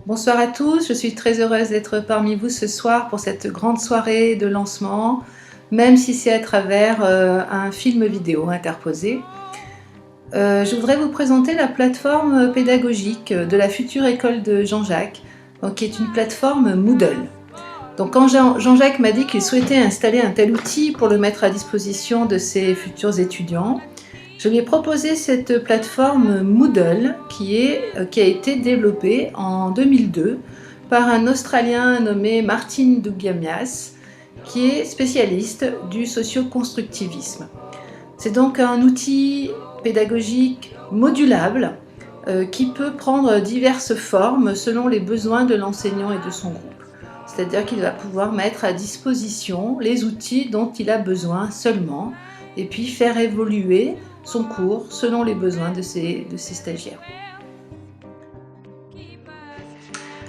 Bonsoir à tous, je suis très heureuse d'être parmi vous ce soir pour cette grande soirée de lancement, même si c'est à travers un film vidéo interposé. Je voudrais vous présenter la plateforme pédagogique de la future école de Jean-Jacques, qui est une plateforme Moodle. Donc quand Jean-Jacques m'a dit qu'il souhaitait installer un tel outil pour le mettre à disposition de ses futurs étudiants, je lui ai proposé cette plateforme Moodle qui a été développée en 2002 par un Australien nommé Martin Dougiamas, qui est spécialiste du socio-constructivisme. C'est donc un outil pédagogique modulable qui peut prendre diverses formes selon les besoins de l'enseignant et de son groupe. C'est-à-dire qu'il va pouvoir mettre à disposition les outils dont il a besoin seulement et puis faire évoluer son cours selon les besoins de ses stagiaires.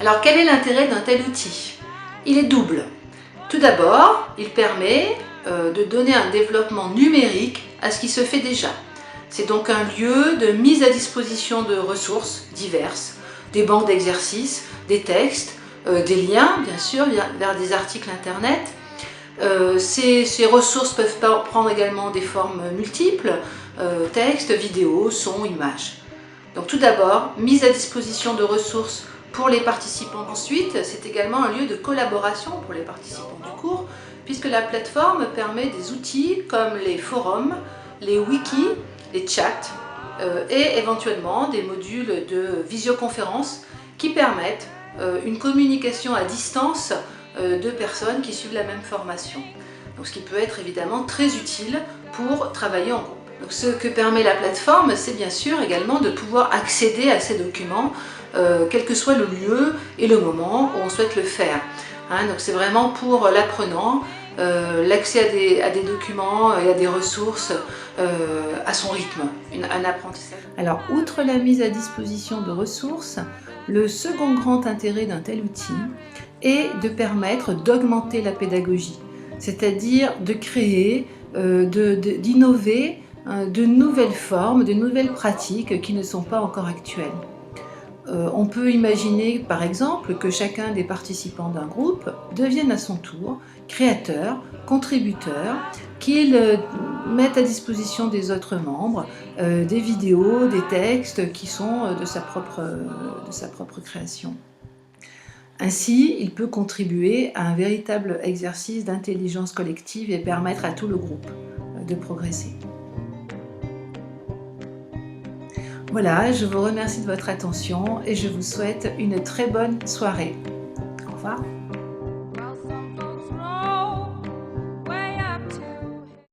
Alors quel est l'intérêt d'un tel outil? Il est double. Tout d'abord, il permet de donner un développement numérique à ce qui se fait déjà. C'est donc un lieu de mise à disposition de ressources diverses, des banques d'exercices, des textes, des liens bien sûr vers des articles internet. Ces ressources peuvent prendre également des formes multiples, texte, vidéo, son, images. Donc tout d'abord, mise à disposition de ressources pour les participants. Ensuite, c'est également un lieu de collaboration pour les participants du cours, puisque la plateforme permet des outils comme les forums, les wikis, les chats et éventuellement des modules de visioconférence qui permettent une communication à distance de personnes qui suivent la même formation. Donc, ce qui peut être évidemment très utile pour travailler en groupe. Donc, ce que permet la plateforme, c'est bien sûr également de pouvoir accéder à ces documents, quel que soit le lieu et le moment où on souhaite le faire. Donc c'est vraiment pour l'apprenant, l'accès à des documents et à des ressources à son rythme, un apprentissage. Alors, outre la mise à disposition de ressources, le second grand intérêt d'un tel outil est de permettre d'augmenter la pédagogie, c'est-à-dire de créer, d'innover de nouvelles formes, de nouvelles pratiques qui ne sont pas encore actuelles. On peut imaginer par exemple que chacun des participants d'un groupe devienne à son tour créateur, contributeur, qu'il mette à disposition des autres membres des vidéos, des textes qui sont de sa propre création. Ainsi, il peut contribuer à un véritable exercice d'intelligence collective et permettre à tout le groupe de progresser. Voilà, je vous remercie de votre attention et je vous souhaite une très bonne soirée. Au revoir.